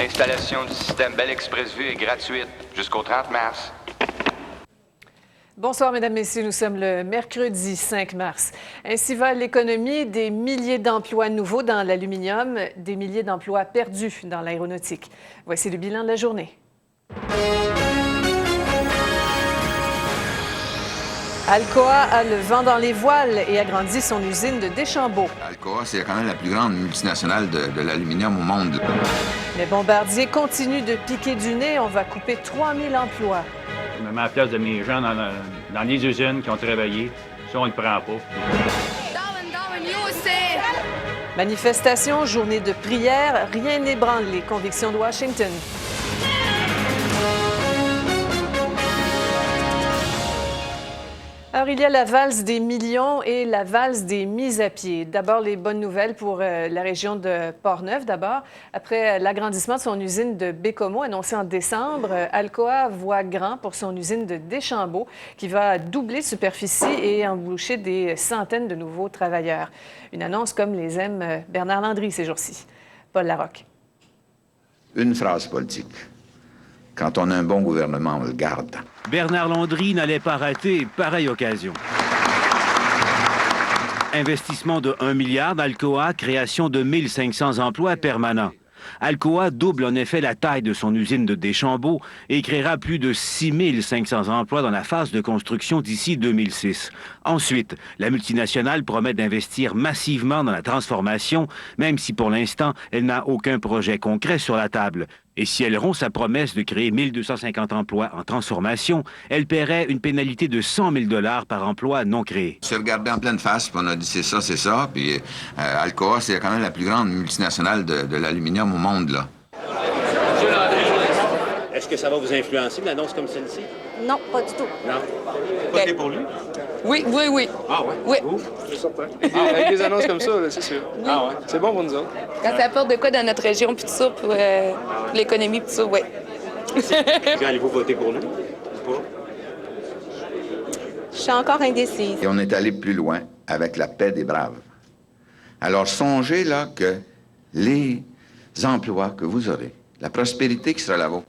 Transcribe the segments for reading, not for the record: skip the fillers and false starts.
L'installation du système Bell Express Vue est gratuite jusqu'au 30 mars. Bonsoir, Mesdames, Messieurs. Nous sommes le mercredi 5 mars. Ainsi va l'économie, des milliers d'emplois nouveaux dans l'aluminium, des milliers d'emplois perdus dans l'aéronautique. Voici le bilan de la journée. Alcoa a le vent dans les voiles et agrandit son usine de Deschambault. Alcoa, c'est quand même la plus grande multinationale de l'aluminium au monde. Mais Bombardier continue de piquer du nez. On va couper 3000 emplois. Je me mets à la place de mes gens dans les usines qui ont travaillé. Ça, on ne le prend pas. Manifestation, journée de prière, rien n'ébranle les convictions de Washington. Alors, il y a la valse des millions et la valse des mises à pied. D'abord, les bonnes nouvelles pour la région de Portneuf. D'abord, après l'agrandissement de son usine de Bécomo annoncé en décembre, Alcoa voit grand pour son usine de Deschambault qui va doubler de superficie et embaucher des centaines de nouveaux travailleurs. Une annonce comme les aime Bernard Landry ces jours-ci. Paul Larocque. Une phrase politique. Quand on a un bon gouvernement, on le garde. Bernard Landry n'allait pas rater pareille occasion. Investissement de 1 milliard d'Alcoa, création de 1500 emplois permanents. Alcoa double en effet la taille de son usine de Deschambault et créera plus de 6500 emplois dans la phase de construction d'ici 2006. Ensuite, la multinationale promet d'investir massivement dans la transformation, même si pour l'instant, elle n'a aucun projet concret sur la table. Et si elle rompt sa promesse de créer 1250 emplois en transformation, elle paierait une pénalité de 100 000 $ par emploi non créé. On s'est regardé en pleine face, puis on a dit c'est ça. Puis Alcoa, c'est quand même la plus grande multinationale de l'aluminium au monde, là. Est-ce que ça va vous influencer, une annonce comme celle-ci? Non, pas du tout. Non. Votez pour lui? Oui. Ah ouais? Oui. Vous? Je suis certain. Avec des annonces comme ça, là, c'est sûr. Oui. Ah ouais? C'est bon pour nous autres. Quand ça apporte de quoi dans notre région, puis tout ça, pour l'économie, puis tout ça, oui. Quand allez-vous voter pour lui? Ou pas? Je suis encore indécise. Et on est allé plus loin avec la paix des braves. Alors songez là que les emplois que vous aurez, la prospérité qui sera la vôtre,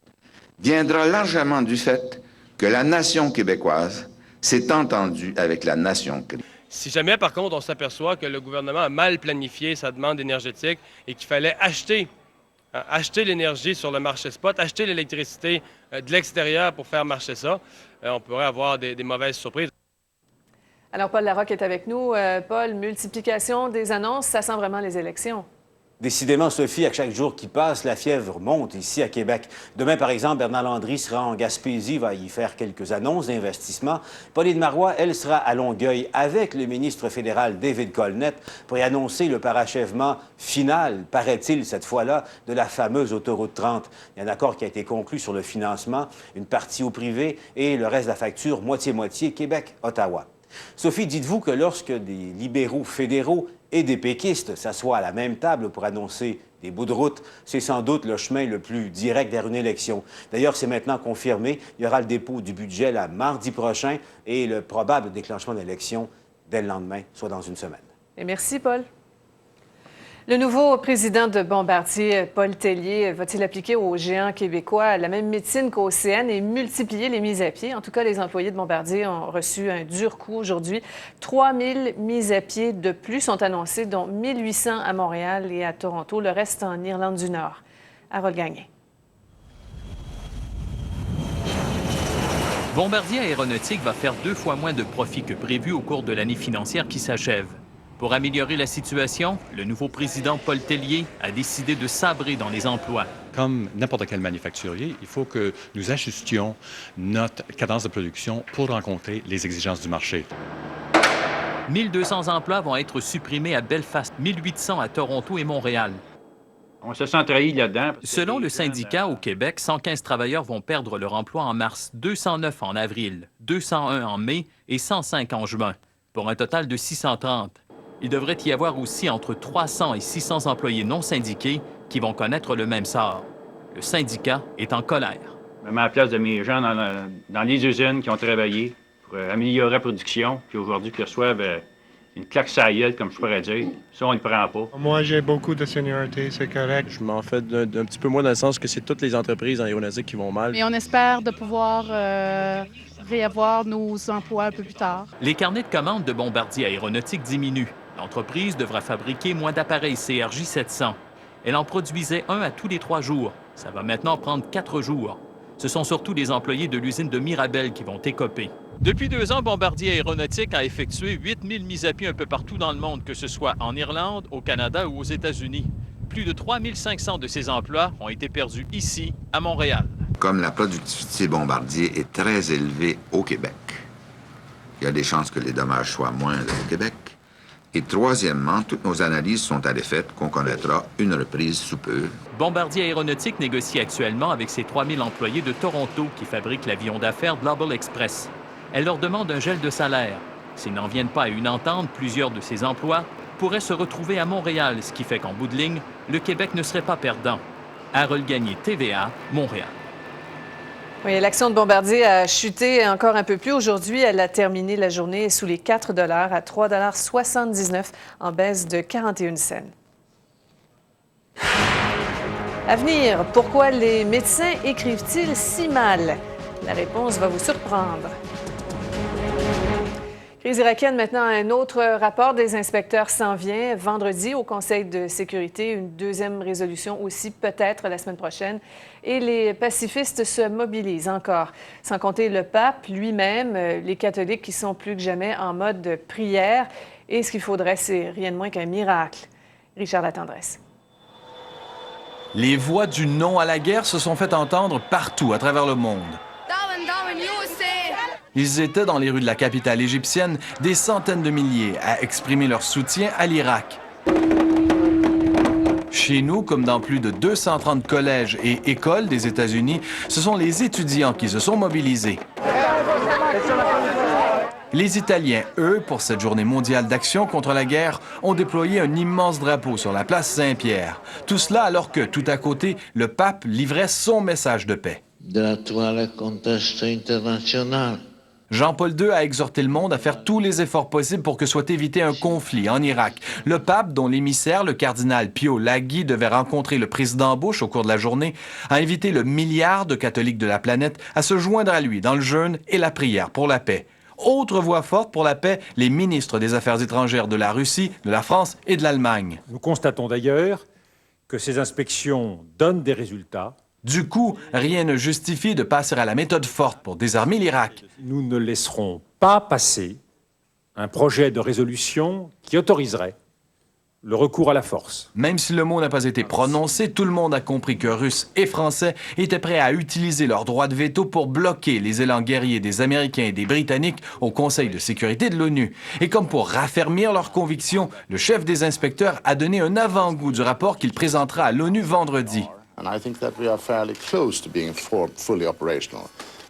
viendra largement du fait que la nation québécoise s'est entendue avec la nation chrétienne. Si jamais, par contre, on s'aperçoit que le gouvernement a mal planifié sa demande énergétique et qu'il fallait acheter l'énergie sur le marché spot, acheter l'électricité de l'extérieur pour faire marcher ça, on pourrait avoir des mauvaises surprises. Alors, Paul Larocque est avec nous. Paul, multiplication des annonces, ça sent vraiment les élections. Décidément, Sophie, à chaque jour qui passe, la fièvre monte ici à Québec. Demain, par exemple, Bernard Landry sera en Gaspésie, va y faire quelques annonces d'investissement. Pauline Marois, elle, sera à Longueuil avec le ministre fédéral David Colnett pour y annoncer le parachèvement final, paraît-il, cette fois-là, de la fameuse autoroute 30. Il y a un accord qui a été conclu sur le financement, une partie au privé et le reste de la facture, moitié-moitié, Québec-Ottawa. Sophie, dites-vous que lorsque des libéraux fédéraux et des péquistes s'assoient à la même table pour annoncer des bouts de route, c'est sans doute le chemin le plus direct vers une élection. D'ailleurs, c'est maintenant confirmé. Il y aura le dépôt du budget là, mardi prochain et le probable déclenchement de l'élection dès le lendemain, soit dans une semaine. Et merci, Paul. Le nouveau président de Bombardier, Paul Tellier, va-t-il appliquer aux géants québécois la même médecine qu'au CN et multiplier les mises à pied? En tout cas, les employés de Bombardier ont reçu un dur coup aujourd'hui. 3000 mises à pied de plus sont annoncées, dont 1800 à Montréal et à Toronto, le reste en Irlande du Nord. Harold Gagné. Bombardier Aéronautique va faire 2 fois moins de profit que prévu au cours de l'année financière qui s'achève. Pour améliorer la situation, le nouveau président Paul Tellier a décidé de sabrer dans les emplois. Comme n'importe quel manufacturier, il faut que nous ajustions notre cadence de production pour rencontrer les exigences du marché. 1200 emplois vont être supprimés à Belfast, 1800 à Toronto et Montréal. On se sent trahi là-dedans. Selon le syndicat, au Québec, 115 travailleurs vont perdre leur emploi en mars, 209 en avril, 201 en mai et 105 en juin, pour un total de 630. Il devrait y avoir aussi entre 300 et 600 employés non syndiqués qui vont connaître le même sort. Le syndicat est en colère. Je me mets à la place de mes gens dans les usines qui ont travaillé pour améliorer la production, puis aujourd'hui qui reçoivent une claque sur la gueule, comme je pourrais dire. Ça, on ne le prend pas. Moi, j'ai beaucoup de seniorité, c'est correct. Je m'en fais d'un petit peu moins dans le sens que c'est toutes les entreprises en aéronautique qui vont mal. Mais on espère de pouvoir réavoir nos emplois un peu plus tard. Les carnets de commandes de Bombardier Aéronautique diminuent. L'entreprise devra fabriquer moins d'appareils CRJ-700. Elle en produisait un à tous les 3 jours. Ça va maintenant prendre 4 jours. Ce sont surtout les employés de l'usine de Mirabel qui vont écoper. Depuis 2 ans, Bombardier Aéronautique a effectué 8000 mises à pied un peu partout dans le monde, que ce soit en Irlande, au Canada ou aux États-Unis. Plus de 3500 de ces emplois ont été perdus ici, à Montréal. Comme la productivité Bombardier est très élevée au Québec, il y a des chances que les dommages soient moindres au Québec. Et troisièmement, toutes nos analyses sont à l'effet qu'on connaîtra une reprise sous peu. Bombardier Aéronautique négocie actuellement avec ses 3000 employés de Toronto qui fabriquent l'avion d'affaires Global Express. Elle leur demande un gel de salaire. S'ils n'en viennent pas à une entente, plusieurs de ces emplois pourraient se retrouver à Montréal, ce qui fait qu'en bout de ligne, le Québec ne serait pas perdant. Harold Gagné, TVA, Montréal. Oui, l'action de Bombardier a chuté encore un peu plus. Aujourd'hui, elle a terminé la journée sous les 4 $ à 3,79 $ en baisse de 41 cents. À venir, pourquoi les médecins écrivent-ils si mal? La réponse va vous surprendre. Crise irakienne, maintenant, un autre rapport des inspecteurs s'en vient. Vendredi, au Conseil de sécurité, une deuxième résolution aussi, peut-être la semaine prochaine. Et les pacifistes se mobilisent encore. Sans compter le pape lui-même, les catholiques qui sont plus que jamais en mode prière. Et ce qu'il faudrait, c'est rien de moins qu'un miracle. Richard Latendresse. Les voix du non à la guerre se sont fait entendre partout à travers le monde. Ils étaient dans les rues de la capitale égyptienne, des centaines de milliers, à exprimer leur soutien à l'Irak. Chez nous, comme dans plus de 230 collèges et écoles des États-Unis, ce sont les étudiants qui se sont mobilisés. Les Italiens, eux, pour cette journée mondiale d'action contre la guerre, ont déployé un immense drapeau sur la place Saint-Pierre. Tout cela alors que, tout à côté, le pape livrait son message de paix. Jean-Paul II a exhorté le monde à faire tous les efforts possibles pour que soit évité un conflit en Irak. Le pape, dont l'émissaire, le cardinal Pio Laghi, devait rencontrer le président Bush au cours de la journée, a invité le milliard de catholiques de la planète à se joindre à lui dans le jeûne et la prière pour la paix. Autre voix forte pour la paix, les ministres des Affaires étrangères de la Russie, de la France et de l'Allemagne. Nous constatons d'ailleurs que ces inspections donnent des résultats. Du coup, rien ne justifie de passer à la méthode forte pour désarmer l'Irak. Nous ne laisserons pas passer un projet de résolution qui autoriserait le recours à la force. Même si le mot n'a pas été prononcé, tout le monde a compris que Russes et Français étaient prêts à utiliser leur droit de veto pour bloquer les élans guerriers des Américains et des Britanniques au Conseil de sécurité de l'ONU. Et comme pour raffermir leurs convictions, le chef des inspecteurs a donné un avant-goût du rapport qu'il présentera à l'ONU vendredi.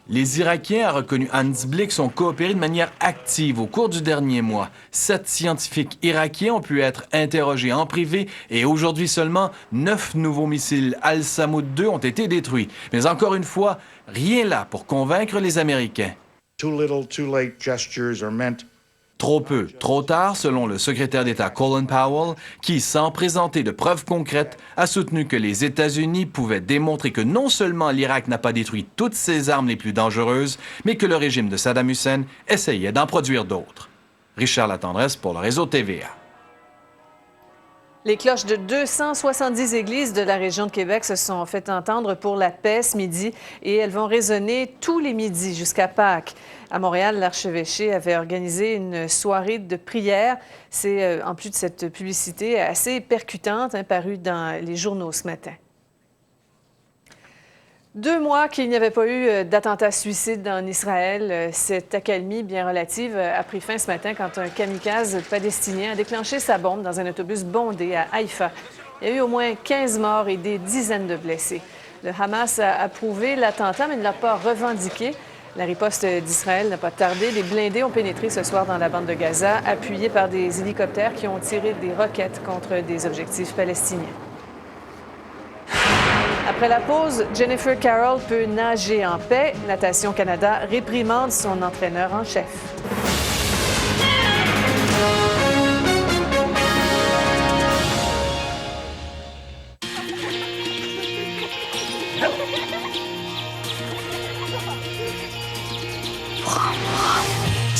Les Irakiens, a reconnu Hans Blick, ont coopéré de manière active au cours du dernier mois. 7 scientifiques irakiens ont pu être interrogés en privé et aujourd'hui seulement, 9 nouveaux missiles Al-Samoud II ont été détruits. Mais encore une fois, rien là pour convaincre les Américains. Trop peu, trop tard, selon le secrétaire d'État Colin Powell, qui, sans présenter de preuves concrètes, a soutenu que les États-Unis pouvaient démontrer que non seulement l'Irak n'a pas détruit toutes ses armes les plus dangereuses, mais que le régime de Saddam Hussein essayait d'en produire d'autres. Richard Latendresse pour le réseau TVA. Les cloches de 270 églises de la région de Québec se sont fait entendre pour la paix ce midi et elles vont résonner tous les midis jusqu'à Pâques. À Montréal, l'archevêché avait organisé une soirée de prière. C'est, en plus de cette publicité assez percutante, parue dans les journaux ce matin. 2 mois qu'il n'y avait pas eu d'attentat suicide en Israël. Cette accalmie bien relative a pris fin ce matin quand un kamikaze palestinien a déclenché sa bombe dans un autobus bondé à Haïfa. Il y a eu au moins 15 morts et des dizaines de blessés. Le Hamas a approuvé l'attentat, mais ne l'a pas revendiqué. La riposte d'Israël n'a pas tardé. Les blindés ont pénétré ce soir dans la bande de Gaza, appuyés par des hélicoptères qui ont tiré des roquettes contre des objectifs palestiniens. Après la pause, Jennifer Carroll peut nager en paix. Natation Canada réprimande son entraîneur en chef.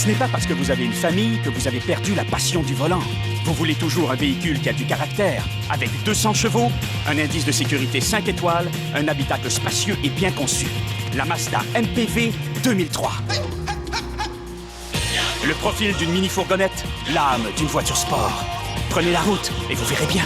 Ce n'est pas parce que vous avez une famille que vous avez perdu la passion du volant. Vous voulez toujours un véhicule qui a du caractère, avec 200 chevaux, un indice de sécurité 5 étoiles, un habitacle spacieux et bien conçu. La Mazda MPV 2003. Le profil d'une mini-fourgonnette, l'âme d'une voiture sport. Prenez la route et vous verrez bien.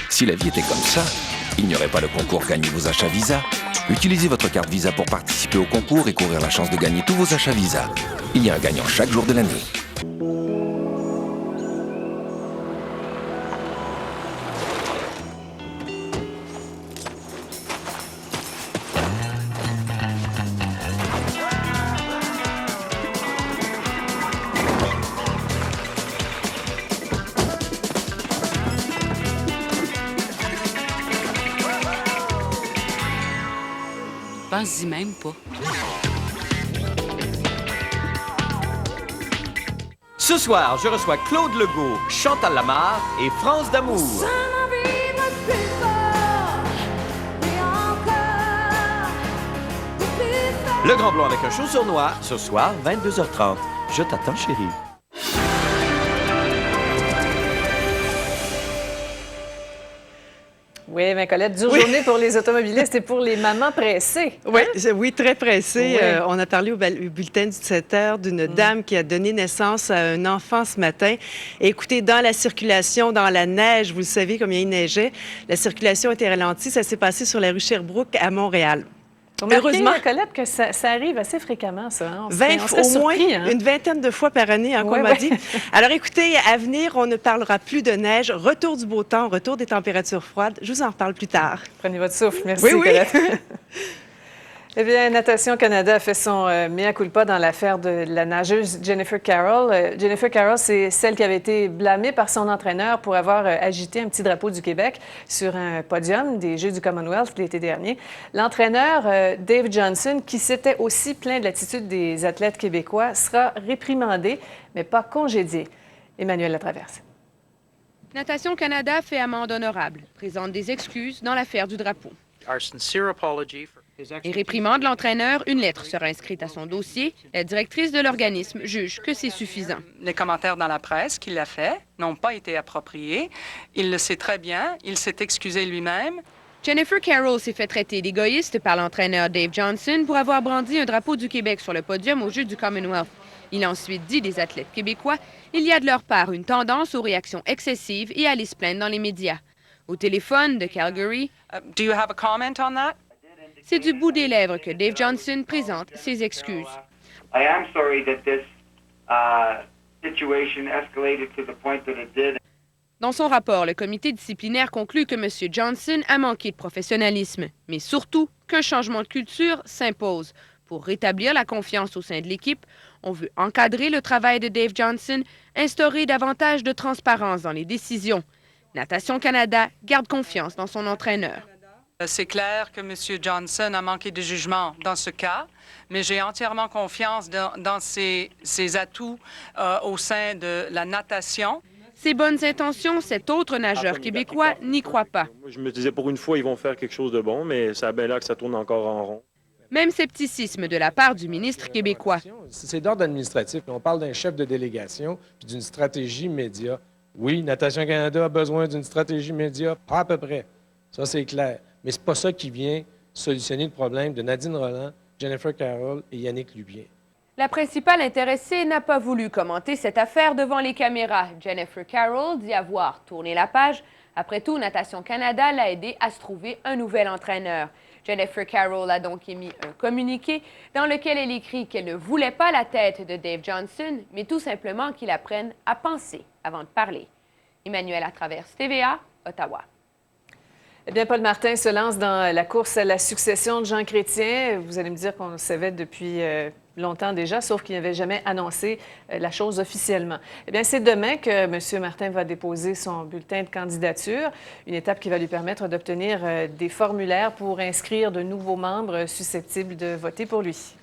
Si la vie était comme ça, il n'y aurait pas le concours Gagnez vos achats Visa. Utilisez votre carte Visa pour participer au concours et courir la chance de gagner tous vos achats Visa. Il y a un gagnant chaque jour de l'année. Pense-y même pas. Ce soir, je reçois Claude Legault, Chantal Lamarre et France d'Amour. Le Grand Blond avec un show sur noir, ce soir, 22h30. Je t'attends, chérie. Oui, mais Colette, dure journée pour les automobilistes et pour les mamans pressées. Oui, oui, très pressées. Oui. On a parlé au bulletin du 17 heures d'une dame qui a donné naissance à un enfant ce matin. Et écoutez, dans la circulation, dans la neige, vous le savez, comme il neigeait, la circulation était ralentie. Ça s'est passé sur la rue Sherbrooke à Montréal. Heureusement, Colette, que ça arrive assez fréquemment, ça. Hein? Au moins une vingtaine de fois par année, qu'on m'a dit. Alors, écoutez, à venir, on ne parlera plus de neige. Retour du beau temps, retour des températures froides. Je vous en reparle plus tard. Prenez votre souffle. Merci, oui, Colette. Eh bien, Natation Canada a fait son mea culpa dans l'affaire de la nageuse Jennifer Carroll. Jennifer Carroll, c'est celle qui avait été blâmée par son entraîneur pour avoir agité un petit drapeau du Québec sur un podium des Jeux du Commonwealth l'été dernier. L'entraîneur, Dave Johnson, qui s'était aussi plaint de l'attitude des athlètes québécois, sera réprimandé, mais pas congédié. Emmanuel Latraverse. Natation Canada fait amende honorable, présente des excuses dans l'affaire du drapeau. Et réprimande l'entraîneur, une lettre sera inscrite à son dossier. La directrice de l'organisme juge que c'est suffisant. Les commentaires dans la presse qu'il a fait n'ont pas été appropriés. Il le sait très bien. Il s'est excusé lui-même. Jennifer Carroll s'est fait traiter d'égoïste par l'entraîneur Dave Johnson pour avoir brandi un drapeau du Québec sur le podium aux Jeux du Commonwealth. Il a ensuite dit des athlètes québécois, il y a de leur part une tendance aux réactions excessives et à aller se plaindre dans les médias. Au téléphone de Calgary, Do you have a comment on that? C'est du bout des lèvres que Dave Johnson présente ses excuses. I am sorry that this situation escalated to the point that it did. Dans son rapport, le comité disciplinaire conclut que M. Johnson a manqué de professionnalisme, mais surtout qu'un changement de culture s'impose. Pour rétablir la confiance au sein de l'équipe, on veut encadrer le travail de Dave Johnson, instaurer davantage de transparence dans les décisions. Natation Canada garde confiance dans son entraîneur. C'est clair que M. Johnson a manqué de jugement dans ce cas, mais j'ai entièrement confiance dans ses atouts au sein de la natation. Ses bonnes intentions, cet autre nageur québécois n'y croit pas. Moi, je me disais, pour une fois, ils vont faire quelque chose de bon, mais ça a bien l'air que ça tourne encore en rond. Même scepticisme de la part du ministre québécois. C'est d'ordre administratif. On parle d'un chef de délégation puis d'une stratégie média. Oui, Natation Canada a besoin d'une stratégie média, pas à peu près. Ça, c'est clair. Mais c'est pas ça qui vient solutionner le problème de Nadine Roland, Jennifer Carroll et Yannick Lubien. La principale intéressée n'a pas voulu commenter cette affaire devant les caméras. Jennifer Carroll dit avoir tourné la page. Après tout, Natation Canada l'a aidé à se trouver un nouvel entraîneur. Jennifer Carroll a donc émis un communiqué dans lequel elle écrit qu'elle ne voulait pas la tête de Dave Johnson, mais tout simplement qu'il apprenne à penser avant de parler. Emmanuel Latraverse, TVA, Ottawa. Eh bien, Paul Martin se lance dans la course à la succession de Jean Chrétien. Vous allez me dire qu'on le savait depuis longtemps déjà, sauf qu'il n'avait jamais annoncé la chose officiellement. Eh bien, c'est demain que M. Martin va déposer son bulletin de candidature, une étape qui va lui permettre d'obtenir des formulaires pour inscrire de nouveaux membres susceptibles de voter pour lui.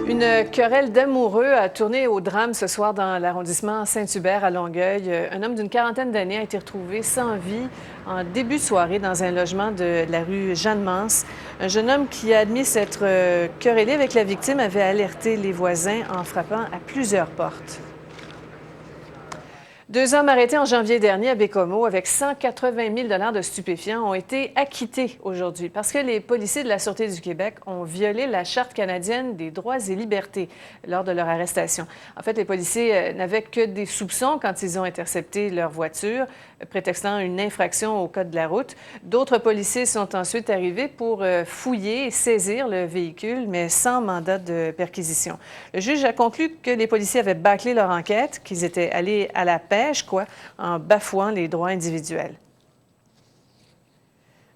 Une querelle d'amoureux a tourné au drame ce soir dans l'arrondissement Saint-Hubert à Longueuil. Un homme d'une quarantaine d'années a été retrouvé sans vie en début de soirée dans un logement de la rue Jeanne-Mance. Un jeune homme qui a admis s'être querellé avec la victime avait alerté les voisins en frappant à plusieurs portes. 2 hommes arrêtés en janvier dernier à Baie-Comeau avec 180 000 de stupéfiants ont été acquittés aujourd'hui parce que les policiers de la Sûreté du Québec ont violé la Charte canadienne des droits et libertés lors de leur arrestation. En fait, les policiers n'avaient que des soupçons quand ils ont intercepté leur voiture, prétextant une infraction au code de la route. D'autres policiers sont ensuite arrivés pour fouiller et saisir le véhicule, mais sans mandat de perquisition. Le juge a conclu que les policiers avaient bâclé leur enquête, qu'ils étaient allés à la pêche, en bafouant les droits individuels.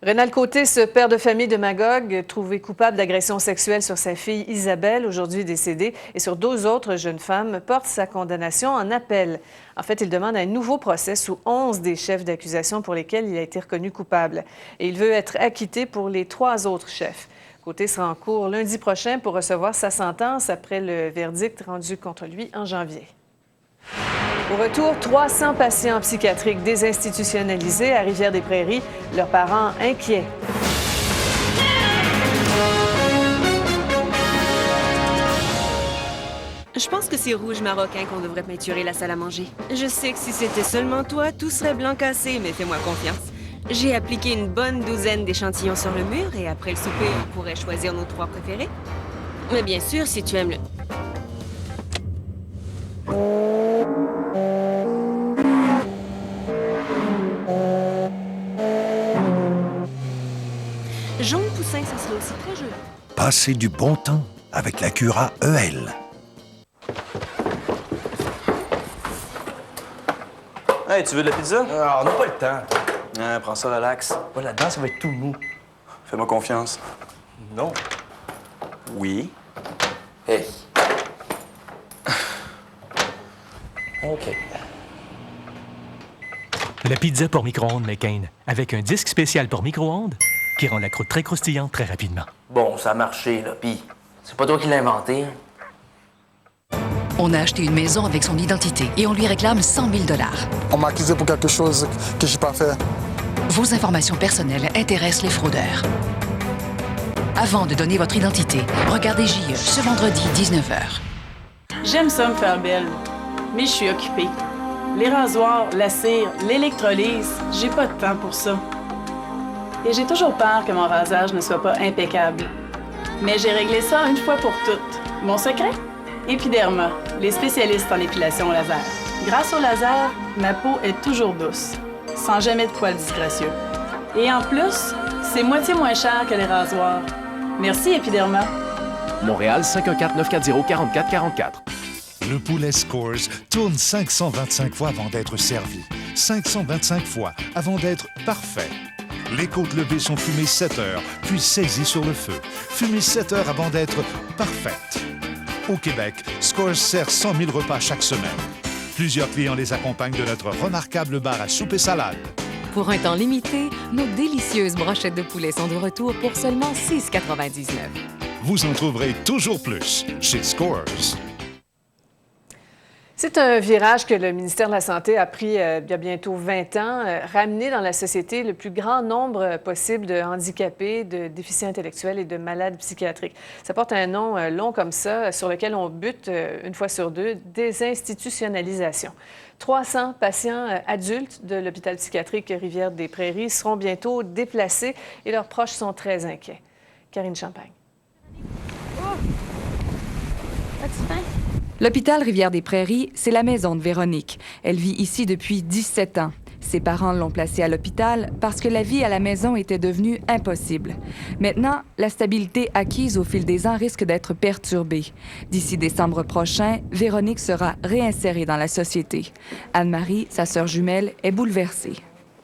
Rénal Côté, ce père de famille de Magog, trouvé coupable d'agression sexuelle sur sa fille Isabelle, aujourd'hui décédée, et sur 2 autres jeunes femmes, porte sa condamnation en appel. En fait, il demande un nouveau procès sous 11 des chefs d'accusation pour lesquels il a été reconnu coupable. Et il veut être acquitté pour les 3 autres chefs. Côté sera en cours lundi prochain pour recevoir sa sentence après le verdict rendu contre lui en janvier. Au retour, 300 patients psychiatriques désinstitutionnalisés à Rivière-des-Prairies, leurs parents inquiets. Je pense que c'est rouge marocain qu'on devrait peinturer la salle à manger. Je sais que si c'était seulement toi, tout serait blanc cassé, mais fais-moi confiance. J'ai appliqué une bonne douzaine d'échantillons sur le mur et après le souper, on pourrait choisir nos 3 préférés. Mais bien sûr, si tu aimes le... Jaune poussin, ça serait aussi très joli. Passez du bon temps avec la Cura EL. Hey, tu veux de la pizza? On n'a pas le temps. Prends ça, relax. Va là-dedans, ça va être tout mou. Fais-moi confiance. Non. Oui. Hey. OK. La pizza pour micro-ondes McCain, avec un disque spécial pour micro-ondes qui rend la croûte très croustillante très rapidement. Bon, ça a marché, là. Pis, c'est pas toi qui l'as inventé. On a acheté une maison avec son identité et on lui réclame 100 000 $. On m'a accusé pour quelque chose que j'ai pas fait. Vos informations personnelles intéressent les fraudeurs. Avant de donner votre identité, regardez JE ce vendredi 19h. J'aime ça me faire belle, mais je suis occupée. Les rasoirs, la cire, l'électrolyse, j'ai pas de temps pour ça. Et j'ai toujours peur que mon rasage ne soit pas impeccable. Mais j'ai réglé ça une fois pour toutes. Mon secret? Epiderma, les spécialistes en épilation au laser. Grâce au laser, ma peau est toujours douce, sans jamais de poils disgracieux. Et en plus, c'est moitié moins cher que les rasoirs. Merci, Epiderma. Montréal, 514-940-4444. Le poulet Scores tourne 525 fois avant d'être servi. 525 fois avant d'être parfait. Les côtes levées sont fumées 7 heures, puis saisies sur le feu. Fumées 7 heures avant d'être parfaites. Au Québec, Scores sert 100 000 repas chaque semaine. Plusieurs clients les accompagnent de notre remarquable bar à soupe et salade. Pour un temps limité, nos délicieuses brochettes de poulet sont de retour pour seulement $6,99. Vous en trouverez toujours plus chez Scores. C'est un virage que le ministère de la Santé a pris il y a bientôt 20 ans, ramener dans la société le plus grand nombre possible de handicapés, de déficients intellectuels et de malades psychiatriques. Ça porte un nom long comme ça, sur lequel on bute une fois sur deux, désinstitutionnalisation. 300 patients adultes de l'hôpital psychiatrique Rivière-des-Prairies seront bientôt déplacés et leurs proches sont très inquiets. Karine Champagne. As-tu faim? L'hôpital Rivière-des-Prairies, c'est la maison de Véronique. Elle vit ici depuis 17 ans. Ses parents l'ont placé à l'hôpital parce que la vie à la maison était devenue impossible. Maintenant, la stabilité acquise au fil des ans risque d'être perturbée. D'ici décembre prochain, Véronique sera réinsérée dans la société. Anne-Marie, sa sœur jumelle, est bouleversée.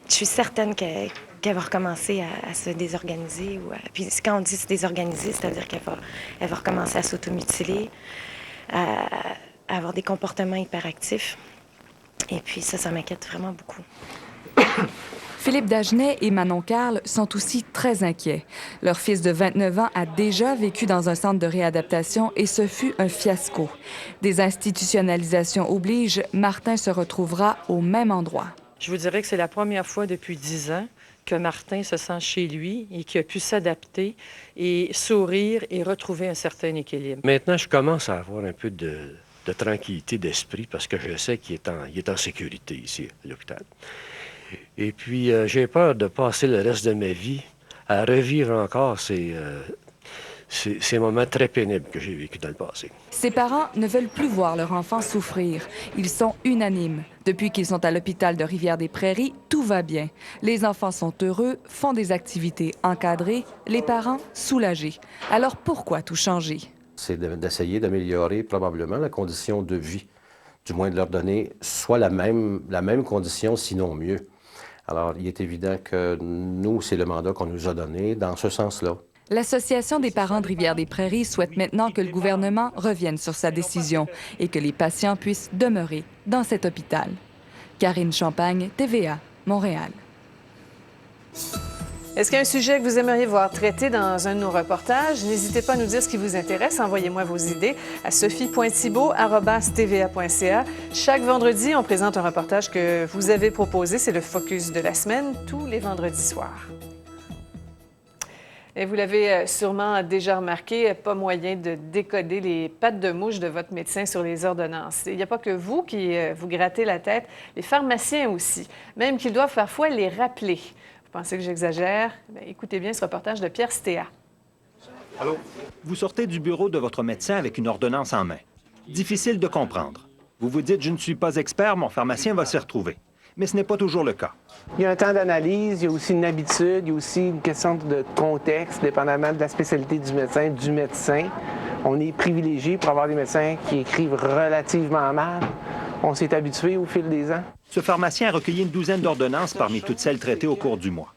Je suis certaine qu'elle va recommencer à se désorganiser. Puis quand on dit se désorganiser, c'est-à-dire qu'elle va recommencer à s'automutiler, à avoir des comportements hyperactifs. Et puis ça m'inquiète vraiment beaucoup. Philippe Dagenet et Manon Carle sont aussi très inquiets. Leur fils de 29 ans a déjà vécu dans un centre de réadaptation et ce fut un fiasco. Désinstitutionnalisation oblige, Martin se retrouvera au même endroit. Je vous dirais que c'est la première fois depuis 10 ans que Martin se sent chez lui et qu'il a pu s'adapter et sourire et retrouver un certain équilibre. Maintenant, je commence à avoir un peu de tranquillité d'esprit parce que je sais qu'il est en sécurité ici à l'hôpital. Et puis, j'ai peur de passer le reste de ma vie à revivre encore ces moments très pénibles que j'ai vécus dans le passé. Ses parents ne veulent plus voir leur enfant souffrir. Ils sont unanimes. Depuis qu'ils sont à l'hôpital de Rivière-des-Prairies, tout va bien. Les enfants sont heureux, font des activités encadrées, les parents soulagés. Alors pourquoi tout changer? C'est d'essayer d'améliorer probablement la condition de vie, du moins de leur donner soit la même condition, sinon mieux. Alors, il est évident que nous, c'est le mandat qu'on nous a donné dans ce sens-là. L'Association des parents de Rivière-des-Prairies souhaite maintenant que le gouvernement revienne sur sa décision et que les patients puissent demeurer dans cet hôpital. Karine Champagne, TVA, Montréal. Est-ce qu'il y a un sujet que vous aimeriez voir traité dans un de nos reportages? N'hésitez pas à nous dire ce qui vous intéresse. Envoyez-moi vos idées à sophie.thibault@tva.ca. Chaque vendredi, on présente un reportage que vous avez proposé. C'est le focus de la semaine, tous les vendredis soirs. Et vous l'avez sûrement déjà remarqué, pas moyen de décoder les pattes de mouche de votre médecin sur les ordonnances. Il n'y a pas que vous qui vous grattez la tête, les pharmaciens aussi, même qu'ils doivent parfois les rappeler. Vous pensez que j'exagère? Bien, écoutez bien ce reportage de Pierre Stéa. Allô? Vous sortez du bureau de votre médecin avec une ordonnance en main. Difficile de comprendre. Vous vous dites, je ne suis pas expert, mon pharmacien va s'y retrouver. Mais ce n'est pas toujours le cas. Il y a un temps d'analyse, il y a aussi une habitude, il y a aussi une question de contexte, dépendamment de la spécialité du médecin, du médecin. On est privilégié pour avoir des médecins qui écrivent relativement mal. On s'est habitué au fil des ans. Ce pharmacien a recueilli une douzaine d'ordonnances parmi toutes celles traitées au cours du mois.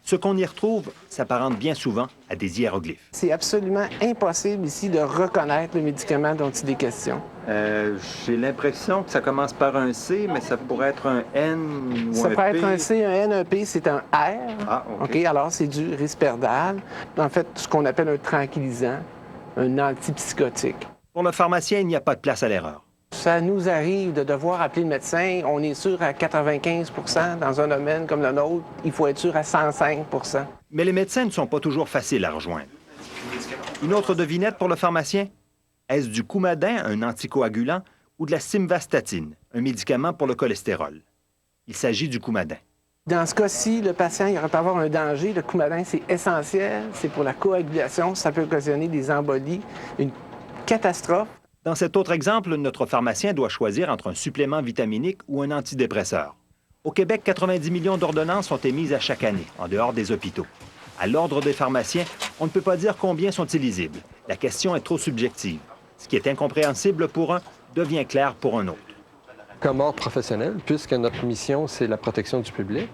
Ce qu'on y retrouve s'apparente bien souvent à des hiéroglyphes. C'est absolument impossible ici de reconnaître le médicament dont il est question. J'ai l'impression que ça commence par un C, mais ça pourrait être un N ou ça un P. pourrait être un C, un N, un P, c'est un R. Ah, OK. Alors, c'est du Risperdal. En fait, ce qu'on appelle un tranquillisant, un antipsychotique. Pour le pharmacien, il n'y a pas de place à l'erreur. Ça nous arrive de devoir appeler le médecin. On est sûr à 95 % dans un domaine comme le nôtre. Il faut être sûr à 105 %. Mais les médecins ne sont pas toujours faciles à rejoindre. Une autre devinette pour le pharmacien? Est-ce du Coumadin, un anticoagulant, ou de la simvastatine, un médicament pour le cholestérol? Il s'agit du Coumadin. Dans ce cas-ci, le patient il aurait pas avoir un danger. Le Coumadin, c'est essentiel. C'est pour la coagulation. Ça peut occasionner des embolies, une catastrophe. Dans cet autre exemple, notre pharmacien doit choisir entre un supplément vitaminique ou un antidépresseur. Au Québec, 90 millions d'ordonnances sont émises à chaque année, en dehors des hôpitaux. À l'ordre des pharmaciens, on ne peut pas dire combien sont illisibles. La question est trop subjective. Ce qui est incompréhensible pour un devient clair pour un autre. Comme ordre professionnel, puisque notre mission, c'est la protection du public,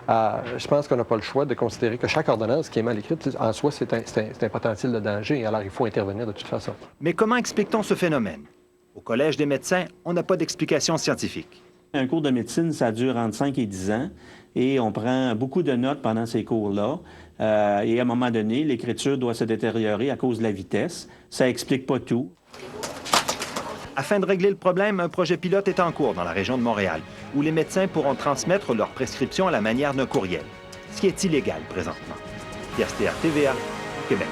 je pense qu'on n'a pas le choix de considérer que chaque ordonnance qui est mal écrite, en soi, c'est un potentiel de danger. Alors, il faut intervenir de toute façon. Mais comment explique-t-on ce phénomène? Au Collège des médecins, on n'a pas d'explication scientifique. Un cours de médecine, ça dure entre 5 et 10 ans, et on prend beaucoup de notes pendant ces cours-là. Et à un moment donné, l'écriture doit se détériorer à cause de la vitesse. Ça explique pas tout. Afin de régler le problème, un projet pilote est en cours dans la région de Montréal, où les médecins pourront transmettre leurs prescriptions à la manière d'un courriel, ce qui est illégal présentement. Pierre Stéa, TVA, Québec.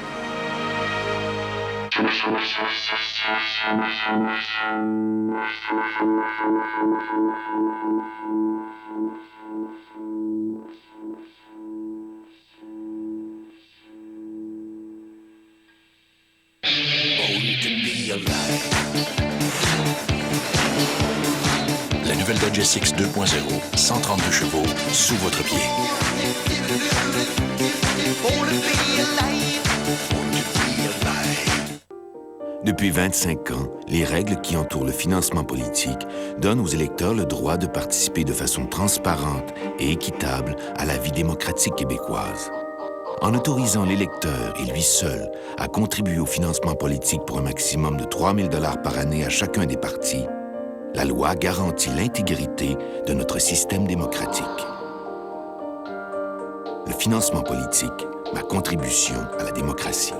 La nouvelle Dodge SX 2.0, 132 chevaux, sous votre pied. Depuis 25 ans, les règles qui entourent le financement politique donnent aux électeurs le droit de participer de façon transparente et équitable à la vie démocratique québécoise. En autorisant l'électeur et lui seul à contribuer au financement politique pour un maximum de 3 000 $ par année à chacun des partis, la loi garantit l'intégrité de notre système démocratique. Le financement politique, ma contribution à la démocratie.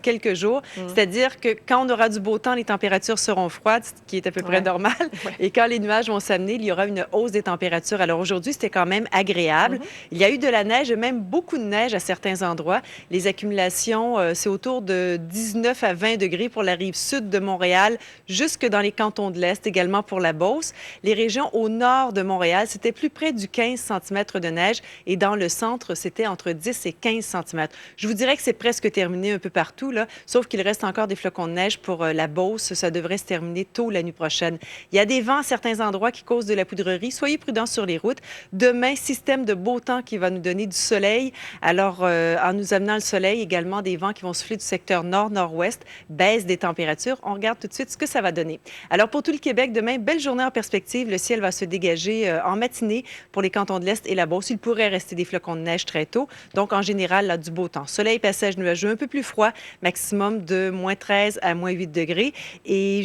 Quelques jours, c'est-à-dire que quand on aura du beau temps, les températures seront froides, ce qui est à peu près normal, et quand les nuages vont s'amener, il y aura une hausse des températures. Alors aujourd'hui, c'était quand même agréable. Il y a eu de la neige, même beaucoup de neige à certains endroits. Les accumulations, c'est autour de 19 à 20 degrés pour la rive sud de Montréal, jusque dans les cantons de l'Est, également pour la Beauce. Les régions au nord de Montréal, c'était plus près du 15 cm de neige, et dans le centre, c'était entre 10 et 15 cm. Je vous dirais que c'est presque terminé un peu partout, là, sauf qu'il reste encore des flocons de neige pour la Beauce. Ça devrait se terminer tôt la nuit prochaine. Il y a des vents à certains endroits qui causent de la poudrerie. Soyez prudents sur les routes. Demain, système de beau temps qui va nous donner du soleil. Alors, en nous amenant le soleil, également des vents qui vont souffler du secteur nord-nord-ouest, baisse des températures. On regarde tout de suite ce que ça va donner. Alors, pour tout le Québec, demain, belle journée en perspective. Le ciel va se dégager en matinée pour les cantons de l'Est et la Beauce. Il pourrait rester des flocons de neige très tôt. Donc, en général, là, du beau temps. Soleil, passage nuageux, un peu plus froid, maximum de moins 13 à moins 8 degrés. Et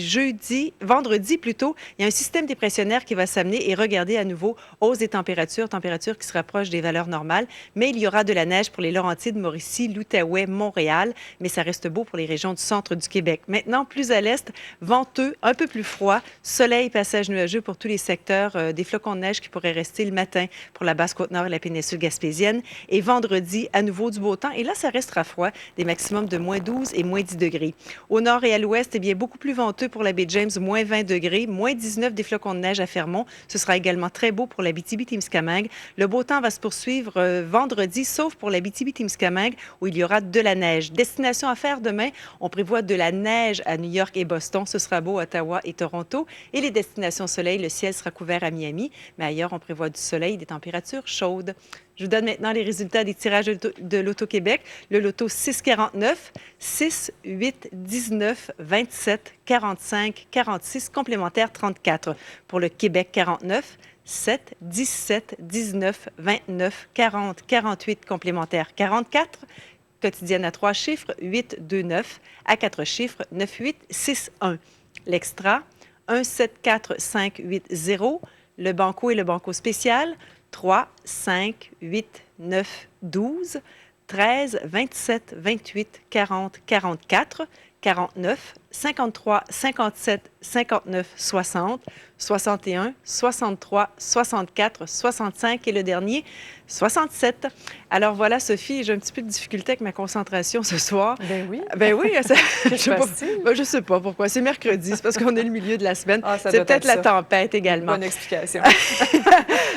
vendredi plutôt, il y a un système dépressionnaire qui va s'amener et regardez à nouveau, hausse des températures qui se rapprochent des valeurs normales. Mais il y aura de la neige pour les Laurentides, Mauricie, l'Outaouais, Montréal. Mais ça reste beau pour les régions du centre du Québec. Maintenant, plus à l'est, venteux, un peu plus froid, soleil, passage nuageux pour tous les secteurs, des flocons de neige qui pourraient rester le matin pour la Basse-Côte-Nord et la péninsule gaspésienne. Et vendredi, à nouveau du beau temps. Et là, ça restera froid, des maximums de moins 12 et moins 10 degrés. Au nord et à l'ouest, eh bien, beaucoup plus venteux pour la baie James, moins 20 degrés, moins 19 des flocons de neige à Fermont. Ce sera également très beau pour la Abitibi-Témiscamingue. Le beau temps va se poursuivre vendredi, sauf pour la Abitibi-Témiscamingue, où il y aura de la neige. Destination à faire demain, on prévoit de la neige à New York et Boston. Ce sera beau à Ottawa et Toronto. Et les destinations soleil, le ciel sera couvert à Miami. Mais ailleurs, on prévoit du soleil et des températures chaudes. Je vous donne maintenant les résultats des tirages de l'Auto-Québec. Le loto 649, 6, 8, 19, 27, 45, 46, complémentaire 34. Pour le Québec 49, 7, 17, 19, 29, 40, 48, complémentaire 44. Quotidienne à 3 chiffres, 8, 2, 9. À 4 chiffres, 9, 8, 6, 1. L'extra, 1, 7, 4, 5, 8, 0. Le banco et le banco spécial, 3, 5, 8, 9, 12, 13, 27, 28, 40, 44, 49, 53, 57, 59, 60, 61, 63, 64, 65 et le dernier, 67. Alors voilà, Sophie, j'ai un petit peu de difficulté avec ma concentration ce soir. Ben oui. Ben oui. Je sais pas pourquoi. C'est mercredi, c'est parce qu'on est le milieu de la semaine. Ah, c'est peut-être la tempête également. Bonne explication.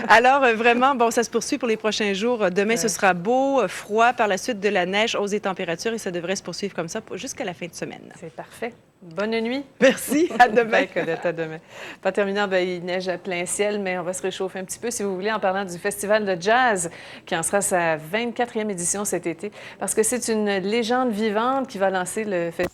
Alors vraiment, bon, ça se poursuit pour les prochains jours. Demain, ce sera beau, froid, par la suite de la neige, hausse des températures et ça devrait se poursuivre comme ça jusqu'à la fin de semaine. C'est parfait. Bonne nuit. Merci. À demain. À demain. En terminant, ben, il neige à plein ciel, mais on va se réchauffer un petit peu, si vous voulez, en parlant du Festival de jazz, qui en sera sa 24e édition cet été, parce que c'est une légende vivante qui va lancer le festival.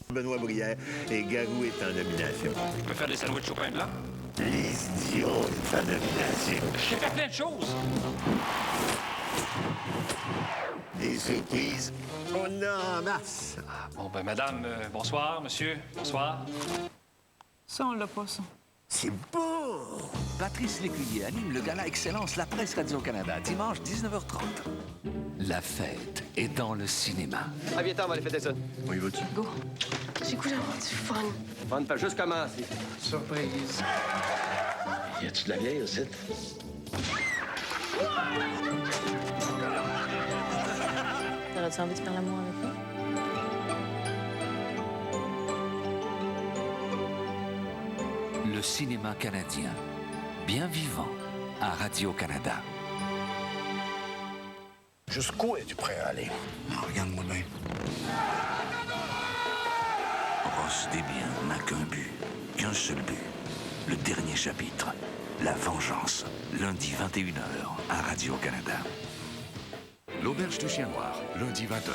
Benoît Brière et Garou est en nomination. Tu peux faire des sandwichs au pain blanc? Les idiots est en nomination. J'ai fait plein de choses. Des surprises, on a en masse. Bon, ben, madame, bonsoir, monsieur, bonsoir. Ça, on l'a pas, ça. C'est beau! Patrice Lécuyer anime le gala Excellence La Presse Radio-Canada, dimanche 19h30. La fête est dans le cinéma. Ah, viens, on va aller fêter ça. On y va-tu? Go. J'ai goût d'avoir du fun. Fun, pas juste commencer. Surprise. Y a-tu de la vieille aussi? T'aurais-tu envie de faire l'amour avec moi? Le cinéma canadien, bien vivant, à Radio-Canada. Jusqu'où es-tu prêt à aller? Regarde-moi bien. Ross Desbiens n'a qu'un but, qu'un seul but. Le dernier chapitre, La Vengeance, lundi 21h à Radio-Canada. L'Auberge du Chien Noir, lundi 20h.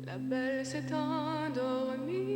La belle s'est endormie.